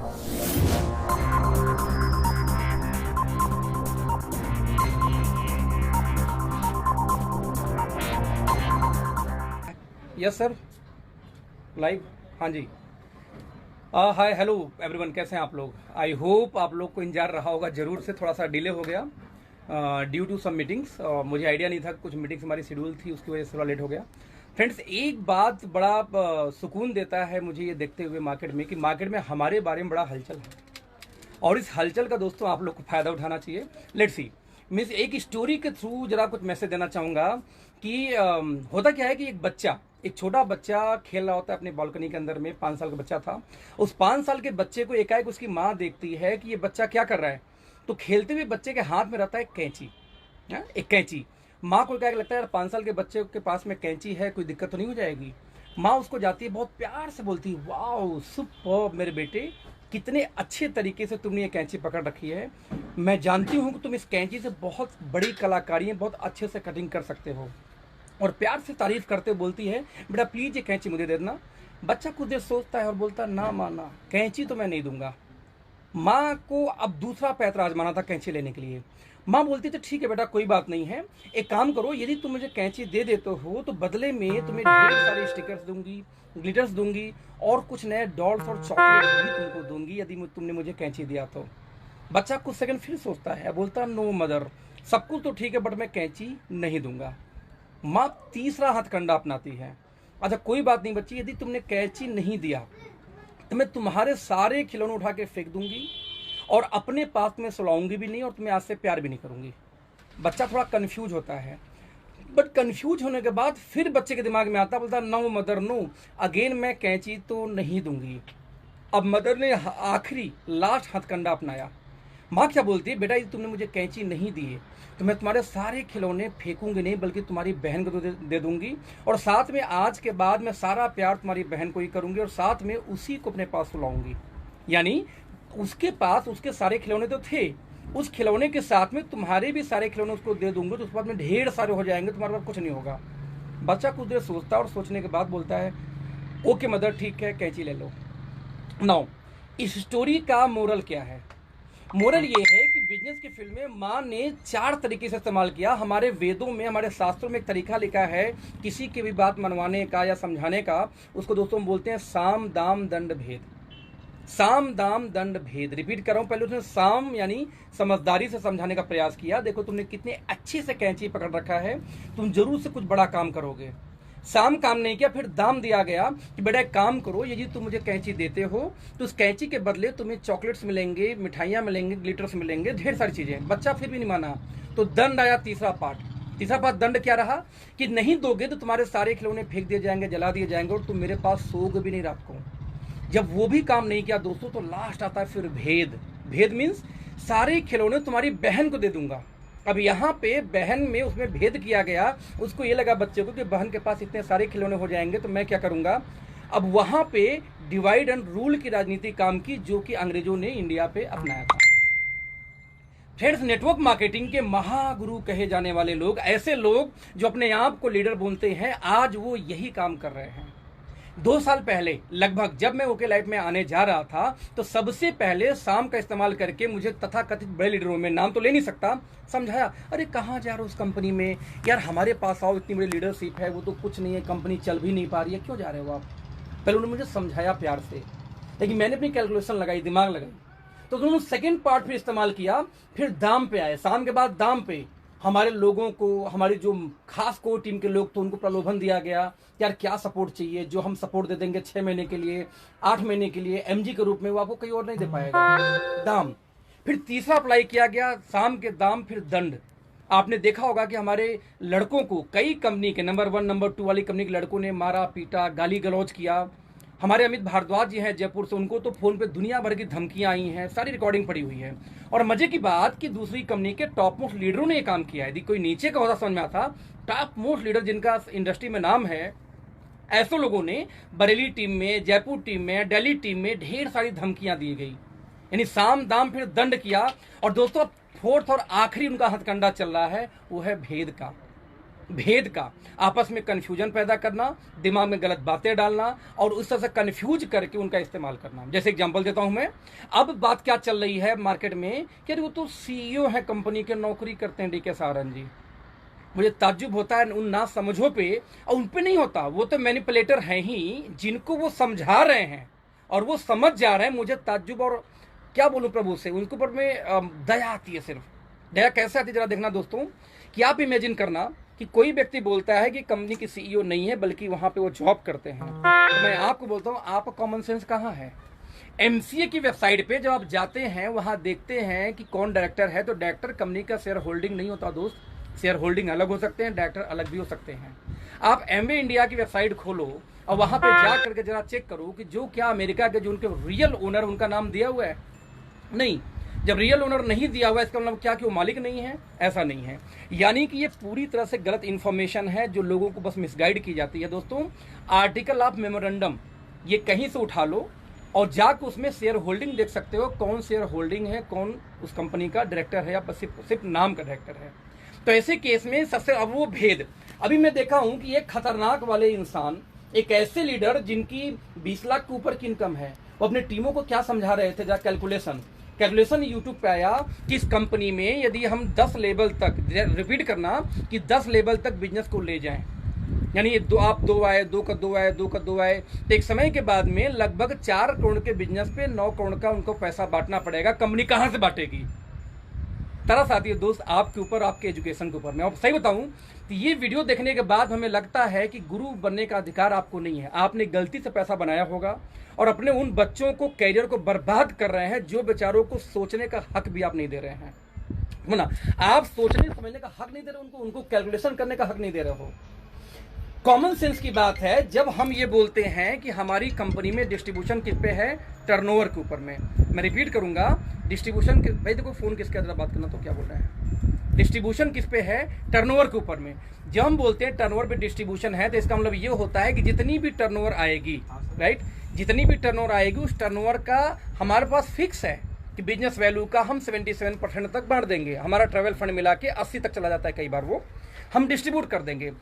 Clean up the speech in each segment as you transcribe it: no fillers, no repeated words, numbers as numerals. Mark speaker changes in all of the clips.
Speaker 1: Yes sir, live. हाँ जी। Hi hello everyone, कैसे हैं आप लोग? आई होप आप लोग को इंतजार रहा होगा ज़रूर से। थोड़ा सा डिले हो गया ड्यू टू सम मीटिंग्स। मुझे आइडिया नहीं था, कुछ मीटिंग्स हमारी शेड्यूल थी, उसकी वजह से थोड़ा लेट हो गया। फ्रेंड्स, एक बात बड़ा सुकून देता है मुझे ये देखते हुए मार्केट में कि मार्केट में हमारे बारे में बड़ा हलचल है, और इस हलचल का दोस्तों आप लोग को फ़ायदा उठाना चाहिए। लेट्स सी, मैं एक स्टोरी के थ्रू जरा कुछ मैसेज देना चाहूँगा कि होता क्या है कि एक छोटा बच्चा खेल रहा होता है अपने बालकनी के अंदर में। 5 साल का बच्चा था। उस 5 साल के बच्चे को एकाएक उसकी माँ देखती है कि ये बच्चा क्या कर रहा है। तो खेलते हुए बच्चे के हाथ में रहता है कैंची, एक कैंची। माँ को एकाएक लगता है यार 5 साल के बच्चे के पास में कैंची है, कोई दिक्कत तो नहीं हो जाएगी। माँ उसको जाती है, बहुत प्यार से बोलती है, वाओ सुपर्ब मेरे बेटे, कितने अच्छे तरीके से तुमने ये कैंची पकड़ रखी है। मैं जानती हूँ कि तुम इस कैंची से बहुत बड़ी कलाकारी, बहुत अच्छे से कटिंग कर सकते हो। और प्यार से तारीफ करते हुए बोलती है, बेटा प्लीज ये कैंची मुझे दे देना। बच्चा कुछ देर सोचता है और बोलता है, ना माँ ना, कैंची तो मैं नहीं दूंगा। माँ को अब दूसरा पैतरा आजमाना था कैंची लेने के लिए। माँ बोलती थी, ठीक है बेटा कोई बात नहीं है, एक काम करो, यदि तुम मुझे कैंची दे देते हो तो बदले में तुम्हें ढेर सारे स्टिकर्स दूंगी, ग्लिटर्स दूंगी, और कुछ नए डॉल्स और चॉकलेट भी तुमको दूंगी यदि तुमने मुझे कैंची दिया तो। बच्चा कुछ सेकंड फिर सोचता है, बोलता नो मदर, सब कुछ तो ठीक है बट मैं कैंची नहीं दूंगा। माँ तीसरा हथकंडा अपनाती है, अच्छा कोई बात नहीं बच्ची, यदि तुमने कैंची नहीं दिया तो मैं तुम्हारे सारे खिलौने उठा के फेंक दूंगी और अपने पास में सुलाऊंगी भी नहीं और तुम्हें आज से प्यार भी नहीं करूंगी। बच्चा थोड़ा कंफ्यूज होता है, बट कंफ्यूज होने के बाद फिर बच्चे के दिमाग में आता, बोलता नो मदर नो, अगेन मैं कैंची तो नहीं दूंगी। अब मदर ने आखिरी लास्ट हथकंडा अपनाया। माँ क्या बोलती है, बेटा यदि तुमने मुझे कैंची नहीं दी है तो मैं तुम्हारे सारे खिलौने फेंकूंगी नहीं, बल्कि तुम्हारी बहन को दे दूंगी, और साथ में आज के बाद मैं सारा प्यार तुम्हारी बहन को ही करूंगी और साथ में उसी को अपने पास सुलाऊंगी। यानी उसके पास उसके सारे खिलौने तो थे, उस खिलौने के साथ में तुम्हारे भी सारे खिलौने उसको दे दूंगा, तो उसके बाद में ढेर सारे हो जाएंगे, तुम्हारे पास कुछ नहीं होगा। बच्चा कुछ देर सोचता है और सोचने के बाद बोलता है, ओके मदर ठीक है, कैंची ले लो। नाउ इस स्टोरी का मोरल क्या है? मोरल ये है कि बिजनेस की फील्ड में माँ ने 4 तरीके से इस्तेमाल किया। हमारे वेदों में, हमारे शास्त्रों में एक तरीका लिखा है किसी की भी बात मनवाने का या समझाने का, उसको दोस्तों हम बोलते हैं साम दाम दंड भेद। साम दाम दंड भेद, रिपीट कर रहा हूं, पहले उसने साम यानी समझदारी से समझाने का प्रयास किया, देखो तुमने कितने अच्छे से कैंची पकड़ रखा है, तुम जरूर से कुछ बड़ा काम करोगे। साम काम नहीं किया, फिर दाम दिया गया कि बेटा एक काम करो, यदि तुम मुझे कैंची देते हो तो उस कैंची के बदले तुम्हें चॉकलेट्स मिलेंगे, मिठाइयाँ मिलेंगे, ग्लिटर्स मिलेंगे, ढेर सारी चीजें। बच्चा फिर भी नहीं माना, तो दंड आया तीसरा पार्ट। दंड क्या रहा कि नहीं दोगे तो तुम्हारे सारे खिलौने फेंक दिए जाएंगे, जला दिए जाएंगे, और तुम मेरे पास सोओगे भी नहीं रात को। जब वो भी काम नहीं किया दोस्तों, तो लास्ट आता है फिर भेद मीन्स सारे खिलौने तुम्हारी बहन को दे दूंगा। अब यहाँ पे बहन में उसमें भेद किया गया, उसको ये लगा बच्चे को कि बहन के पास इतने सारे खिलौने हो जाएंगे तो मैं क्या करूंगा। अब वहां पे डिवाइड एंड रूल की राजनीति काम की, जो कि अंग्रेजों ने इंडिया पे अपनाया था। फ्रेंड्स, नेटवर्क मार्केटिंग के महागुरु कहे जाने वाले लोग, ऐसे लोग जो अपने आप को लीडर बोलते हैं, आज वो यही काम कर रहे हैं। 2 साल पहले लगभग जब मैं ओके लाइफ में आने जा रहा था, तो सबसे पहले शाम का इस्तेमाल करके मुझे तथाकथित बड़े लीडरों में, नाम तो ले नहीं सकता, समझाया, अरे कहाँ जा रहे हो उस कंपनी में, यार हमारे पास आओ, इतनी बड़ी लीडरशिप है, वो तो कुछ नहीं है, कंपनी चल भी नहीं पा रही है, क्यों जा रहे हो आप। पहले उन्होंने मुझे समझाया प्यार से, लेकिन मैंने अपनी कैलकुलेशन लगाई, दिमाग लगाई, तो उन्होंने सेकेंड पार्ट फिर इस्तेमाल किया। फिर दाम पे आए, शाम के बाद दाम पे हमारे लोगों को, हमारी जो खास कोर टीम के लोग थे, उनको प्रलोभन दिया गया, यार क्या सपोर्ट चाहिए, जो हम सपोर्ट दे देंगे 6 महीने के लिए, 8 महीने के लिए एमजी के रूप में, वो आपको कहीं और नहीं दे पाएगा, दाम। फिर तीसरा अप्लाई किया गया, शाम के दाम, फिर दंड। आपने देखा होगा कि हमारे लड़कों को कई कंपनी के नंबर 1 नंबर 2 वाली कंपनी के लड़कों ने मारा पीटा, गाली गलौज किया। हमारे अमित भारद्वाज जी हैं जयपुर से, उनको तो फोन पे दुनिया भर की धमकियां आई हैं, सारी रिकॉर्डिंग पड़ी हुई है। और मजे की बात कि दूसरी कंपनी के टॉप मोस्ट लीडरों ने ये काम किया है। यदि कोई नीचे का होता समझ में आता, टॉप मोस्ट लीडर जिनका इंडस्ट्री में नाम है, ऐसे लोगों ने बरेली टीम में, जयपुर टीम में, दिल्ली टीम में ढेर सारी धमकियां दी गई। यानी साम दाम फिर दंड किया। और दोस्तों फोर्थ और आखिरी उनका हथकंडा चल रहा है, वो है भेद का। भेद का, आपस में कन्फ्यूजन पैदा करना, दिमाग में गलत बातें डालना और उस तरह से कन्फ्यूज करके उनका इस्तेमाल करना। जैसे एग्जांपल देता हूं मैं, अब बात क्या चल रही है मार्केट में कि वो तो सीईओ है कंपनी के, नौकरी करते हैं डीके सारन जी। मुझे ताज्जुब होता है उन ना समझों पे, और उन पे नहीं होता, वो तो मैनिपुलेटर हैं ही, जिनको वो समझा रहे हैं और वो समझ जा रहे हैं। मुझे ताज्जुब और क्या बोलूं प्रभु से, उनके ऊपर में दया आती है। सिर्फ दया कैसे आती है जरा देखना दोस्तों, कि आप इमेजिन करना कि कोई व्यक्ति बोलता है कि कंपनी की सीईओ नहीं है बल्कि वहां पे वो जॉब करते हैं। तो मैं आपको बोलता हूं, आप कॉमन सेंस कहां है? एमसीए की वेबसाइट पे जब आप जाते हैं वहां देखते हैं कि कौन डायरेक्टर है, तो डायरेक्टर कंपनी का शेयर होल्डिंग नहीं होता दोस्त। शेयर होल्डिंग अलग हो सकते हैं, डायरेक्टर अलग भी हो सकते हैं। आप एमवे इंडिया की वेबसाइट खोलो और वहां पे जा करके जरा चेक करो कि जो क्या अमेरिका के जो उनके रियल ओनर, उनका नाम दिया हुआ है? नहीं। जब रियल ओनर नहीं दिया हुआ इसका मतलब क्या कि वो मालिक नहीं है? ऐसा नहीं है। यानी कि ये पूरी तरह से गलत इंफॉर्मेशन है जो लोगों को बस मिसगाइड की जाती है। दोस्तों, आर्टिकल ऑफ मेमोरेंडम ये कहीं से उठा लो और जाकर उसमें शेयर होल्डिंग देख सकते हो, कौन शेयर होल्डिंग है, कौन उस कंपनी का डायरेक्टर है या बस सिर्फ नाम का डायरेक्टर है। तो ऐसे केस में सबसे अब वो भेद, अभी मैं देखा हूं कि एक खतरनाक वाले इंसान, एक ऐसे लीडर जिनकी 20 लाख के ऊपर की इनकम है, वो अपने टीमों को क्या समझा रहे थे? कैलकुलेशन यूट्यूब पे आया कि इस कंपनी में यदि हम 10 लेवल तक, रिपीट करना, कि 10 लेवल तक बिजनेस को ले जाएं, यानी आप 2 आए, 2 का 2 आए, 2 का 2 आए, तो एक समय के बाद में लगभग 4 करोड़ के बिजनेस पे 9 करोड़ का उनको पैसा बांटना पड़ेगा। कंपनी कहां से बांटेगी? तरस आती है दोस्त आपके ऊपर, आपके एजुकेशन के ऊपर। मैं आप सही बताऊं तो ये वीडियो देखने के बाद हमें लगता है कि गुरु बनने का अधिकार आपको नहीं है। आपने गलती से पैसा बनाया होगा और अपने उन बच्चों को, कैरियर को बर्बाद कर रहे हैं जो बेचारों को सोचने का हक भी आप नहीं दे रहे हैं। है ना? आप सोचने समझने का हक नहीं दे रहे उनको कैलकुलेशन करने का हक नहीं दे रहे हो। कॉमन सेंस की बात है जब हम ये बोलते हैं कि हमारी कंपनी में डिस्ट्रीब्यूशन किस पे है? टर्नओवर के ऊपर में। मैं रिपीट करूंगा, डिस्ट्रीब्यूशन भाई देखो फोन किसके अंदर बात करना, तो क्या बोल रहे हैं? डिस्ट्रीब्यूशन किस पे है? टर्नओवर के ऊपर में। जब हम बोलते हैं टर्नओवर पे डिस्ट्रीब्यूशन है, तो इसका मतलब ये होता है कि जितनी भी टर्नओवर आएगी, राइट, जितनी भी टर्नओवर आएगी उस टर्नओवर का हमारे पास फिक्स है कि बिजनेस वैल्यू का हम 77% तक बांट देंगे। हमारा ट्रैवल फंड मिला के 80 तक चला जाता है, कई बार वो हम डिस्ट्रीब्यूट कर देंगे।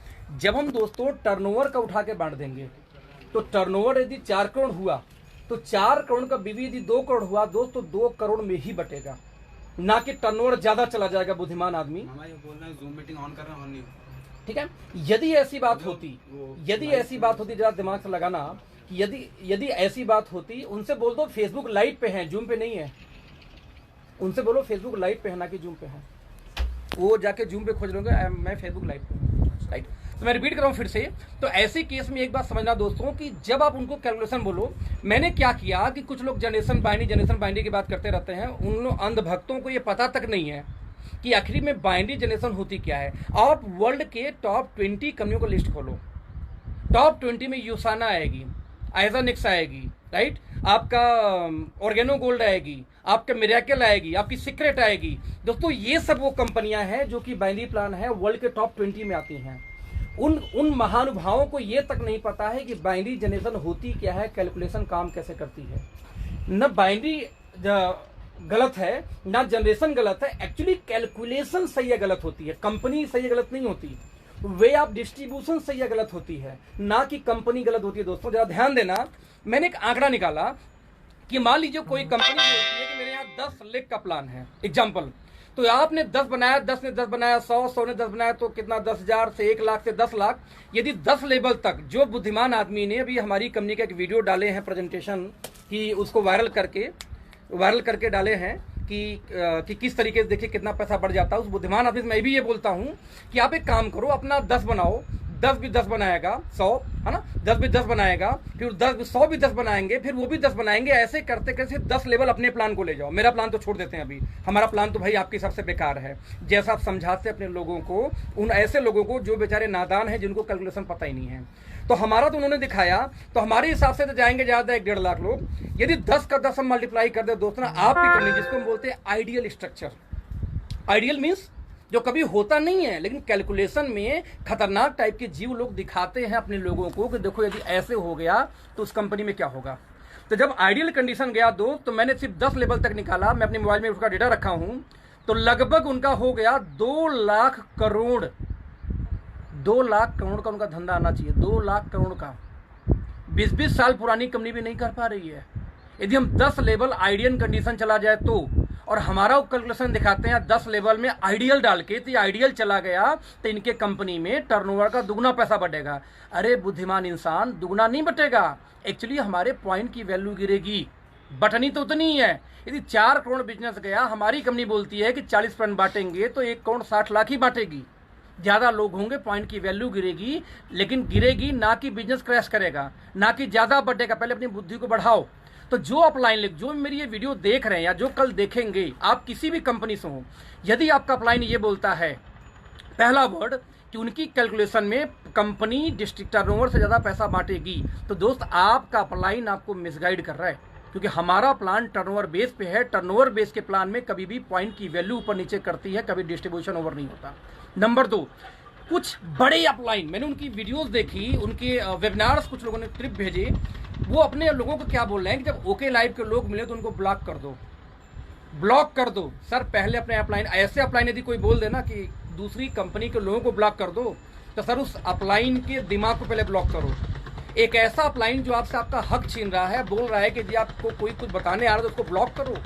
Speaker 1: जब हम दोस्तों टर्नओवर का उठा के बांट देंगे, तो टर्नओवर यदि 4 करोड़ हुआ तो 4 करोड़ का बीवी यदि 2 करोड़ हुआ दोस्तों, 2 करोड़ में ही बटेगा, ना कि टर्नओवर ज्यादा चला जाएगा। बुद्धिमान आदमी
Speaker 2: बोल रहे हैं जूम मीटिंग ऑन कर रहे हैं,
Speaker 1: ठीक है। यदि ऐसी बात होती जरा दिमाग से लगाना कि यदि ऐसी बात होती, उनसे बोल दो फेसबुक लाइव पे है, जूम पे नहीं है। उनसे बोलो फेसबुक लाइव पे है, ना कि जूम पे है। वो जाके जूम पे खोज लोगे, मैं फेसबुक लाइव पे हूँ, राइट। तो मैं रिपीट कर रहा हूँ फिर से। तो ऐसे केस में एक बात समझना दोस्तों कि जब आप उनको कैलकुलेशन बोलो, मैंने क्या किया कि कुछ लोग जनरेशन बाइनरी की बात करते रहते हैं, उन अंधभक्तों को ये पता तक नहीं है कि आखिरी में बाइनरी जनरेशन होती क्या है। आप वर्ल्ड के टॉप 20 कंपनियों को लिस्ट खोलो, टॉप 20 में यूसाना आएगी, आइजनिक्स आएगी, राइट, आपका ऑर्गेनो गोल्ड आएगी, आपका मिरेकल आएगी, आपकी सीक्रेट आएगी। दोस्तों ये सब वो कंपनियां हैं जो कि बाइनरी प्लान है, वर्ल्ड के टॉप 20 में आती हैं। उन महानुभावों को ये तक नहीं पता है कि बाइनरी जनरेशन होती क्या है, कैलकुलेशन काम कैसे करती है। न बाइनरी गलत है, ना जनरेशन गलत है, एक्चुअली कैलकुलेशन सही या गलत होती है, कंपनी सही या गलत नहीं होती। वे ऑफ डिस्ट्रीब्यूशन सही या गलत होती है, ना कि कंपनी गलत होती है। दोस्तों जरा ध्यान देना, मैंने एक आंकड़ा निकाला कि मान लीजिए कोई कंपनी होती है कि मेरे यहाँ 10 लाख का प्लान है, एग्जाम्पल, तो आपने 10 बनाया, 10 ने 10 बनाया, 100 ने 10 बनाया, तो कितना 10,000 से 1 लाख से 10 लाख। यदि 10 लेवल तक जो बुद्धिमान आदमी ने अभी हमारी कंपनी का एक वीडियो डाले हैं प्रेजेंटेशन की, उसको वायरल करके डाले हैं कि किस तरीके से देखिए कितना पैसा बढ़ जाता है। उस बुद्धिमान आदमी मैं भी ये बोलता हूं कि आप एक काम करो, अपना 10 बनाओ, 10 भी 10 बनाएगा 100, है ना, 10 भी 10 बनाएगा, फिर 100 भी 10 बनाएंगे, फिर वो भी 10 बनाएंगे। ऐसे करते करते 10 लेवल अपने प्लान को ले जाओ। मेरा प्लान तो छोड़ देते हैं, अभी हमारा प्लान तो भाई आपके सबसे बेकार है। जैसा आप समझाते अपने लोगों को, उन ऐसे लोगों को जो बेचारे नादान हैं, जिनको कैलकुलेशन पता ही नहीं है। तो हमारा तो उन्होंने दिखाया, तो हमारे हिसाब से तो जाएंगे ज्यादा 1-1.5 लाख लोग। यदि 10 का 10 हम मल्टीप्लाई कर दे दोस्तों, आपकी कंपनी जिसको हम बोलते हैं आइडियल स्ट्रक्चर, आइडियल मीन्स जो कभी होता नहीं है, लेकिन कैलकुलेशन में खतरनाक टाइप के जीव लोग दिखाते हैं अपने लोगों को कि देखो यदि ऐसे हो गया तो उस कंपनी में क्या होगा। तो जब आइडियल कंडीशन गया दोस्त, तो मैंने सिर्फ 10 लेवल तक निकाला, मैं अपने मोबाइल में उसका डेटा रखा हूं, तो लगभग उनका हो गया 2 लाख करोड़ 2 लाख करोड़ का उनका धंधा आना चाहिए, 2 लाख करोड़ का। 20-20 साल पुरानी कंपनी भी नहीं कर पा रही है। यदि हम 10 लेवल आइडियल कंडीशन चला जाए तो, और हमारा कैलकुलेशन दिखाते हैं 10 लेवल में आइडियल डाल के, तो आइडियल चला गया तो इनके कंपनी में टर्नओवर का दुगना पैसा बढ़ेगा। अरे बुद्धिमान इंसान, दुगना नहीं बटेगा, एक्चुअली हमारे पॉइंट की वैल्यू गिरेगी। बटनी तो उतनी ही है। यदि 4 करोड़ बिजनेस गया, हमारी कंपनी बोलती है कि 40% बांटेंगे तो 1 करोड़ 60 लाख ही बांटेगी। ज़्यादा लोग होंगे, पॉइंट की वैल्यू गिरेगी, लेकिन गिरेगी ना कि बिजनेस क्रैश करेगा, ना कि ज़्यादा बढ़ेगा। पहले अपनी बुद्धि को बढ़ाओ। तो जो अपलाइन, जो मेरी ये वीडियो देख रहे हैं या जो कल देखेंगे, आप किसी भी कंपनी से हो, यदि आपका अपलाइन ये बोलता है पहला वर्ड कि उनकी कैलकुलेशन में कंपनी डिस्ट्रिक्ट टर्नओवर से ज़्यादा पैसा बांटेगी, तो दोस्त आपका अपलाइन आपको मिसगाइड कर रहा है, क्योंकि हमारा प्लान टर्नओवर बेस पे है। टर्नओवर बेस के प्लान में कभी भी पॉइंट की वैल्यू ऊपर नीचे करती है, कभी डिस्ट्रीब्यूशन ओवर नहीं होता। नंबर 2, कुछ बड़े अपलाइन, मैंने उनकी वीडियोस देखी, उनके वेबिनार्स कुछ लोगों ने क्लिप भेजे, वो अपने लोगों को क्या बोल रहे हैं कि जब ओके लाइव के लोग मिले तो उनको ब्लॉक कर दो, ब्लॉक कर दो। सर पहले अपने अपलाइन, ऐसे अपलाइन यदि कोई बोल देना कि दूसरी कंपनी के लोगों को ब्लॉक कर दो, तो सर उस अपलाइन के दिमाग को पहले ब्लॉक करो। एक ऐसा अपलाइन जो आपसे आपका हक छीन रहा है, बोल रहा है कि यदि आपको कोई कुछ बताने आ रहा है तो उसको ब्लॉक करो।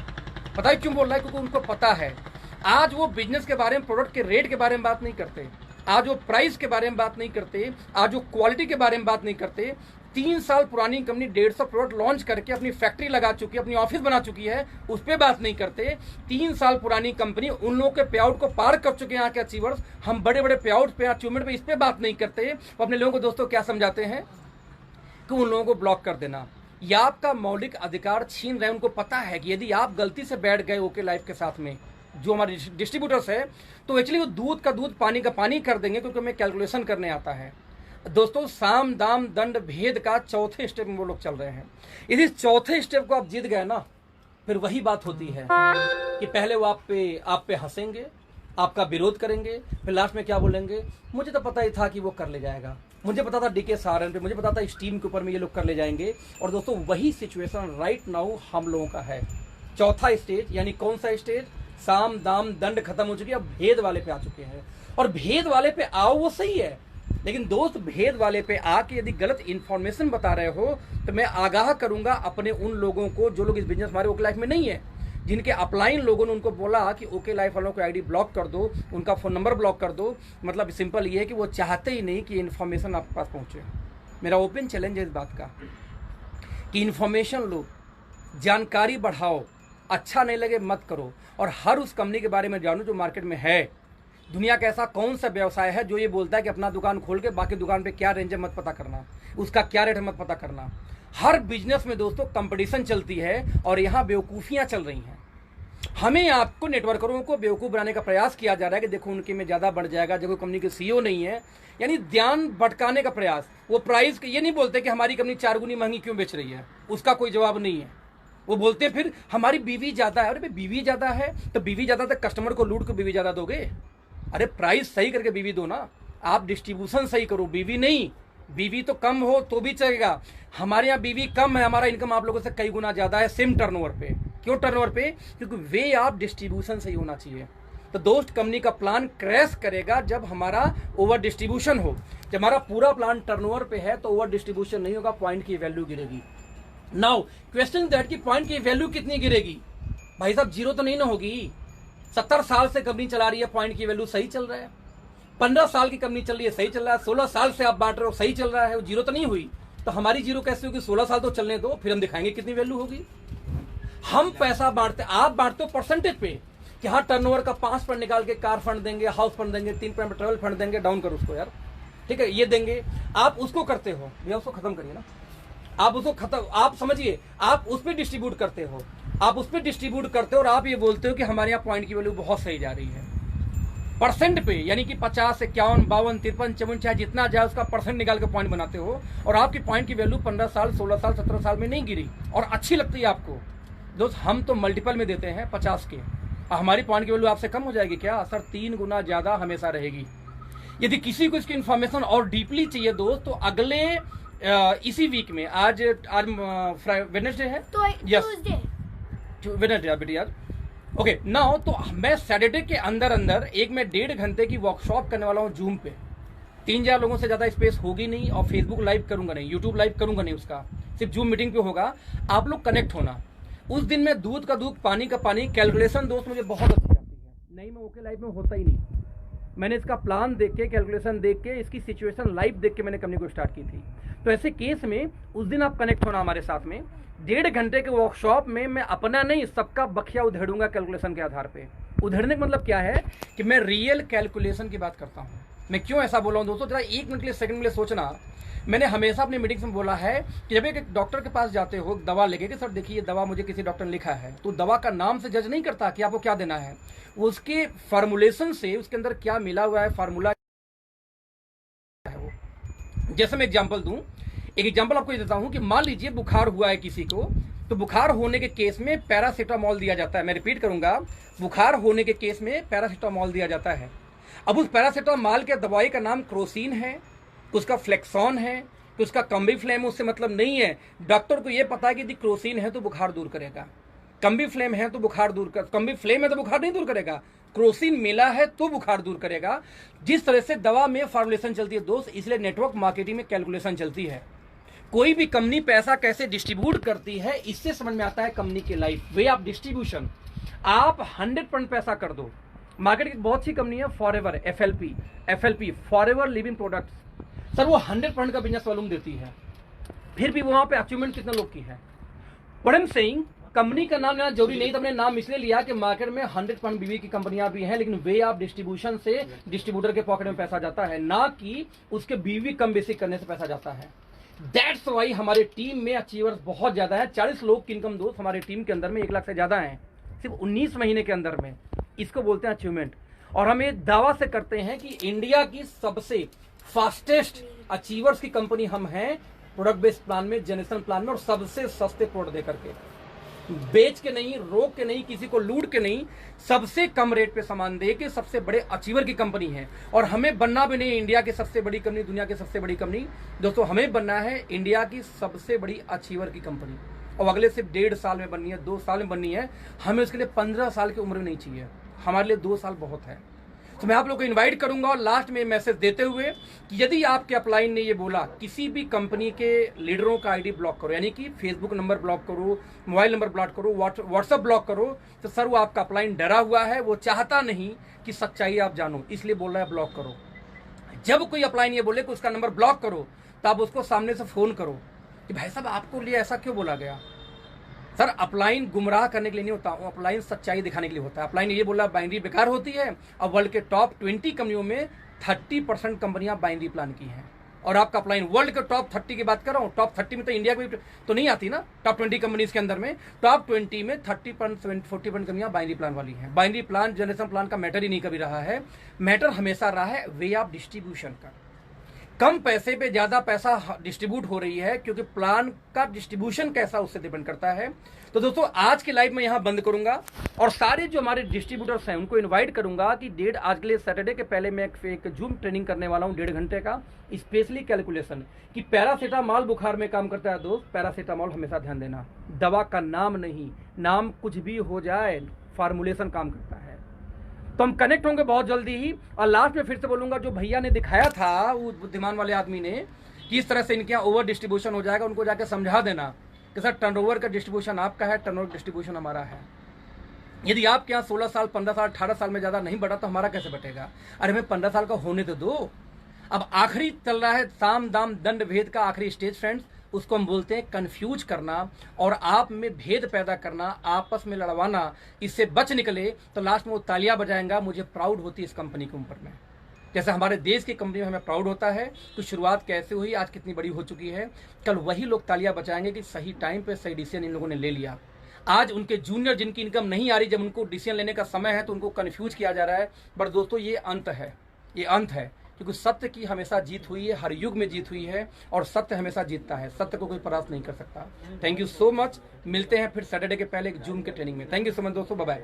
Speaker 1: पता है क्यों बोल रहा है? क्योंकि उनको पता है आज वो बिजनेस के बारे में, प्रोडक्ट के रेट के बारे में बात नहीं करते, आज वो प्राइस के बारे में बात नहीं करते, आज वो क्वालिटी के बारे में बात नहीं करते। 3 साल पुरानी कंपनी 150 प्रोडक्ट लॉन्च करके अपनी फैक्ट्री लगा चुकी है, अपनी ऑफिस बना चुकी है, उस पर बात नहीं करते। 3 साल पुरानी कंपनी उन लोगों के पे आउट को पार कर चुके हैं यहाँ के अचीवर्स, हम बड़े बड़े पे आउट पे, अचीवमेंट पे, इस पे बात नहीं करते। वो अपने लोगों को दोस्तों क्या समझाते हैं कि उन लोगों को ब्लॉक कर देना, या आपका मौलिक अधिकार छीन रहे हैं। उनको पता है कि यदि आप गलती से बैठ गए ओके लाइफ के साथ में, जो हमारे डिस्ट्रीब्यूटर्स है, तो एक्चुअली वो दूध का दूध पानी का पानी कर देंगे, क्योंकि हमें कैलकुलेशन करने आता है। दोस्तों साम दाम दंड भेद का चौथे स्टेप में वो लोग चल रहे हैं। यदि चौथे स्टेप को आप जीत गए ना, फिर वही बात होती है कि पहले वो आप पे हंसेंगे, आपका विरोध करेंगे, फिर लास्ट में क्या बोलेंगे, मुझे तो पता ही था कि वो कर ले जाएगा, मुझे पता था डीके सारन पे, मुझे पता था इस टीम के ऊपर में ये लोग कर ले जाएंगे। और दोस्तों वही सिचुएशन राइट नाउ हम लोगों का है। चौथा स्टेज, यानी कौन सा स्टेज? साम दाम दंड खत्म हो चुकी है, अब भेद वाले पे आ चुके हैं। और भेद वाले पे आओ वो सही है, लेकिन दोस्त भेद वाले पे आके यदि गलत इंफॉर्मेशन बता रहे हो तो मैं आगाह करूंगा अपने उन लोगों को जो लोग इस बिजनेस हमारे ओके लाइफ में नहीं है, जिनके अपलाइन लोगों ने उनको बोला कि ओके लाइफ वालों को आईडी ब्लॉक कर दो, उनका फ़ोन नंबर ब्लॉक कर दो। मतलब सिंपल ये है कि वो चाहते ही नहीं कि इन्फॉर्मेशन आपके पास पहुंचे। मेरा ओपन चैलेंज है इस बात का कि इन्फॉर्मेशन लो, जानकारी बढ़ाओ, अच्छा नहीं लगे मत करो, और हर उस कंपनी के बारे में जानो जो मार्केट में है। दुनिया का ऐसा कौन सा व्यवसाय है जो ये बोलता है कि अपना दुकान खोल के बाकी दुकान पे क्या रेंज है मत पता करना, उसका क्या रेट है मत पता करना। हर बिजनेस में दोस्तों कंपटीशन चलती है, और यहाँ बेवकूफ़ियाँ चल रही हैं। हमें आपको नेटवर्करों को बेवकूफ़ बनाने का प्रयास किया जा रहा है कि देखो उनके में ज़्यादा बढ़ जाएगा, जब कंपनी के सीईओ नहीं है, यानी ध्यान भटकाने का प्रयास। वो प्राइस ये नहीं बोलते कि हमारी कंपनी 4 गुनी महंगी क्यों बेच रही है, उसका कोई जवाब नहीं है। वो बोलते फिर हमारी बीवी ज़्यादा है। अरे बीवी ज़्यादा है तो बीवी ज़्यादा तो कस्टमर को लूट के बीवी ज़्यादा दोगे? अरे प्राइस सही करके बीवी दो ना, आप डिस्ट्रीब्यूशन सही करो, बीवी नहीं। बीवी तो कम हो तो भी चलेगा, हमारे यहाँ बीवी कम है, हमारा इनकम आप लोगों से कई गुना ज़्यादा है सेम टर्नओवर पे। क्यों टर्नओवर पे? क्योंकि वे आप डिस्ट्रीब्यूशन सही होना चाहिए। तो दोस्त कंपनी का प्लान क्रैश करेगा जब हमारा ओवर डिस्ट्रीब्यूशन हो। जब हमारा पूरा प्लान टर्नओवर पे है तो ओवर डिस्ट्रीब्यूशन नहीं होगा, पॉइंट की वैल्यू गिरेगी। नाउ क्वेश्चन दैट कि पॉइंट की वैल्यू कितनी गिरेगी? भाई साहब जीरो तो नहीं ना होगी। 70 साल से कंपनी चला रही है, पॉइंट की वैल्यू सही चल रहा है। 15 साल की कंपनी चल रही है, सही चल रहा है। 16 साल से आप बांट रहे हो, सही चल रहा है, वो जीरो तो नहीं हुई। तो हमारी जीरो कैसे होगी? 16 साल तो चलने दो, फिर हम दिखाएंगे कितनी वैल्यू होगी। हम पैसा बांटते, आप बांटते हो परसेंटेज पे कि हाँ टर्नओवर का 5% निकाल के कार फंड देंगे, हाउस फंड देंगे, 3% ट्रेवल फंड देंगे। डाउन करो उसको यार, ठीक है, ये देंगे। आप उसको करते हो भैया, उसको खत्म करिए ना, आप उसको खत्म, आप समझिए, आप उस पर डिस्ट्रीब्यूट करते हो, आप उस पर डिस्ट्रीब्यूट करते हो, और आप ये बोलते हो कि हमारे यहाँ पॉइंट की वैल्यू बहुत सही जा रही है परसेंट पे, यानी कि 50, 51, 52, 53, 54 चाहे जितना जाए उसका परसेंट निकाल के पॉइंट बनाते हो। और आपकी पॉइंट की वैल्यू 15 साल, 16 साल, 17 साल में नहीं गिरी और अच्छी लगती है आपको। दोस्त हम तो मल्टीपल में देते हैं 50 के, हमारी पॉइंट की वैल्यू आपसे कम हो जाएगी क्या? सर 3 गुना ज़्यादा हमेशा रहेगी। यदि किसी को इसकी इन्फॉर्मेशन और डीपली चाहिए दोस्त, तो अगले इसी वीक में, आज वेडनेसडे है,
Speaker 3: तो
Speaker 1: यस वेडनेसडे बेटी आज, ओके नाउ, तो मैं सैटरडे के अंदर एक में 1.5 घंटे की वर्कशॉप करने वाला हूँ जूम पे। 3,000 लोगों से ज़्यादा स्पेस होगी नहीं, और फेसबुक लाइव करूंगा नहीं, यूट्यूब लाइव करूंगा नहीं, उसका सिर्फ जूम मीटिंग पे होगा। आप लोग कनेक्ट होना। उस दिन में दूध का दूध, पानी का पानी, कैलकुलेशन दोस्त मुझे बहुत अच्छी आती है, नहीं मैं ओके लाइव में होता ही नहीं। मैंने इसका प्लान देख के, कैलकुलेशन देख के, इसकी सिचुएशन लाइव देख के मैंने कंपनी को स्टार्ट की थी। तो ऐसे केस में उस दिन आप कनेक्ट होना हमारे साथ में। 1.5 घंटे के वर्कशॉप में मैं अपना नहीं, सबका बखिया उधेड़ूंगा कैलकुलेशन के आधार पे। उधेड़ने का मतलब क्या है कि मैं रियल कैलकुलेशन की बात करता हूँ। मैं क्यों ऐसा बोला हूँ दोस्तों, जरा 1 मिनट के लिए, सेकंड के लिए सोचना। मैंने हमेशा अपनी मीटिंग्स में बोला है कि जब एक डॉक्टर के पास जाते हो दवा लेके कि सर देखिए ये दवा मुझे किसी डॉक्टर ने लिखा है, तो दवा का नाम से जज नहीं करता कि आपको क्या देना है, उसके फॉर्मुलेशन से उसके अंदर क्या मिला हुआ है, फार्मूला है वो। जैसे मैं एग्जांपल दूं, एक एग्जांपल आपको ये देता हूं कि मान लीजिए बुखार हुआ है किसी को, तो बुखार होने के केस में पैरासीटामोल दिया जाता है। मैं रिपीट करूंगा, बुखार होने के केस में पैरासीटामोल दिया जाता है। अब उस पैरासीटामोल के दवाई का नाम क्रोसिन है, उसका फ्लेक्सॉन है, कि उसका कम्बी फ्लेम उससे मतलब नहीं है। डॉक्टर को ये पता है कि यदि क्रोसिन है तो बुखार दूर करेगा, कम्बी फ्लेम है तो बुखार दूर कर, कम्बी फ्लेम है तो बुखार नहीं दूर करेगा, क्रोसिन मिला है तो बुखार दूर करेगा। जिस तरह से दवा में फॉर्मुलेशन चलती है दोस्त, इसलिए नेटवर्क मार्केटिंग में कैलकुलेशन चलती है। कोई भी कंपनी पैसा कैसे डिस्ट्रीब्यूट करती है, इससे समझ में आता है कंपनी की लाइफ, वे ऑफ डिस्ट्रीब्यूशन। आप 100% पैसा कर दो। मार्केट की बहुत सी कंपनी है, forever, FLP forever living products, sir वो 100% का बिजनेस वॉल्यूम देती है, फिर भी वहां पे अचीवमेंट कितने लोग की है। But I am saying, company का नाम लेना जरूरी नहीं था, मैंने नाम इसलिए लिया कि मार्केट में 100% बीवी की कंपनियां भी हैं, लेकिन वे ऑफ डिस्ट्रीब्यूशन से डिस्ट्रीब्यूटर के पॉकेट में पैसा जाता है, ना कि उसके बीवी कम बेसिक करने से पैसा जाता है। दैट्स वाई हमारे टीम में अचीवर्स बहुत ज्यादा है। 40 लोग की इनकम दोस्त हमारे टीम के अंदर में 1 लाख से ज्यादा है, सिर्फ 19 महीने के अंदर में। इसको बोलते हैं अचीवमेंट। और हम ये दावा से करते हैं कि इंडिया की सबसे फास्टेस्ट अचीवर्स की कंपनी हम हैं, प्रोडक्ट बेस्ड प्लान में, जनरेशन प्लान में, और सबसे सस्ते प्रोडक्ट दे करके, बेच के नहीं, रोक के नहीं, किसी को लूट के नहीं, सबसे कम रेट पे सामान दे के सबसे बड़े अचीवर की कंपनी है। और हमें बनना भी नहीं इंडिया की सबसे बड़ी कंपनी, दुनिया की सबसे बड़ी कंपनी दोस्तों, हमें बनना है इंडिया की सबसे बड़ी अचीवर की कंपनी। और अगले सिर्फ 1.5 साल में बननी है, 2 साल में बननी है, हमें उसके लिए 15 साल की उम्र नहीं चाहिए, हमारे लिए 2 साल बहुत है। तो मैं आप लोग को इनवाइट करूंगा, और लास्ट में मैसेज देते हुए कि यदि आपके अपलाइन ने ये बोला किसी भी कंपनी के लीडरों का आईडी ब्लॉक करो, यानी कि फेसबुक नंबर ब्लॉक करो, मोबाइल नंबर ब्लॉक करो, व्हाट्सएप ब्लॉक करो, तो सर वो आपका अपलाइन डरा हुआ है, वो चाहता नहीं कि सच्चाई आप जानो, इसलिए बोल रहा है ब्लॉक करो। जब कोई अपलाइन ये बोले कि उसका नंबर ब्लॉक करो, तो आप उसको सामने से फोन करो कि भाई साहब आपको लिए ऐसा क्यों बोला गया। सर अपलाइन गुमराह करने के लिए नहीं होता, अपलाइन सच्चाई दिखाने के लिए होता है। अपलाइन ये बोला बाइनरी बेकार होती है, अब वर्ल्ड के टॉप 20 कंपनियों में 30% कंपनियां बाइनरी प्लान की हैं, और आपका अपलाइन वर्ल्ड के टॉप 30 की बात कर रहा हूँ, टॉप 30 में तो इंडिया की तो नहीं आती ना, टॉप 20 कंपनीज के अंदर में, टॉप 20 में 30% 40% कंपनियां बाइनरी प्लान वाली हैं। बाइनरी प्लान जनरेशन प्लान का मैटर ही नहीं कभी रहा है, मैटर हमेशा रहा है वे ऑफ डिस्ट्रीब्यूशन का। कम पैसे पे ज्यादा पैसा डिस्ट्रीब्यूट हो रही है, क्योंकि प्लान का डिस्ट्रीब्यूशन कैसा उससे डिपेंड करता है। तो दोस्तों आज के लाइव में यहां बंद करूंगा, और सारे जो हमारे डिस्ट्रीब्यूटर्स हैं उनको इनवाइट करूंगा कि आज के लिए सैटरडे के पहले मैं एक जूम ट्रेनिंग करने वाला हूं 1.5 घंटे का, स्पेशली कैलकुलेशन कि पैरासीटामोल बुखार में काम करता है दोस्त। पैरासीटामोल हमेशा ध्यान देना, दवा का नाम नहीं, नाम कुछ भी हो जाए, फार्मूलेशन काम करता है। तो हम कनेक्ट होंगे बहुत जल्दी ही। और लास्ट में फिर से बोलूंगा, जो भैया ने दिखाया था वो बुद्धिमान वाले आदमी ने, कि इस तरह से इनके यहाँ ओवर डिस्ट्रीब्यूशन हो जाएगा, उनको जाके समझा देना कि सर टर्नओवर का डिस्ट्रीब्यूशन आपका है, टर्नओवर डिस्ट्रीब्यूशन हमारा है। यदि आपके यहाँ 16 साल, 15 साल, 18 साल में ज्यादा नहीं बढ़ा तो हमारा कैसे बटेगा। अरे हमें 15 साल का होने तो दो। अब आखिरी चल रहा है साम दाम दंड भेद का आखिरी स्टेज फ्रेंड्स, उसको हम बोलते हैं कंफ्यूज करना और आप में भेद पैदा करना, आपस में लड़वाना। इससे बच निकले तो लास्ट में वो तालियां बजाएंगा, मुझे प्राउड होती है इस कंपनी के ऊपर में। जैसे हमारे देश की कंपनी में हमें प्राउड होता है, तो शुरुआत कैसे हुई, आज कितनी बड़ी हो चुकी है। कल वही लोग तालियां बजाएंगे कि सही टाइम पे सही डिसीजन इन लोगों ने ले लिया। आज उनके जूनियर जिनकी इनकम नहीं आ रही, जब उनको डिसीजन लेने का समय है तो उनको कंफ्यूज किया जा रहा है। बट दोस्तों ये अंत है, ये अंत है, क्योंकि सत्य की हमेशा जीत हुई है, हर युग में जीत हुई है, और सत्य हमेशा जीतता है, सत्य को कोई परास्त नहीं कर सकता। थैंक यू सो मच, मिलते हैं फिर सैटरडे के पहले एक जूम के ट्रेनिंग में। थैंक यू सो मच दोस्तों, बाय बाय।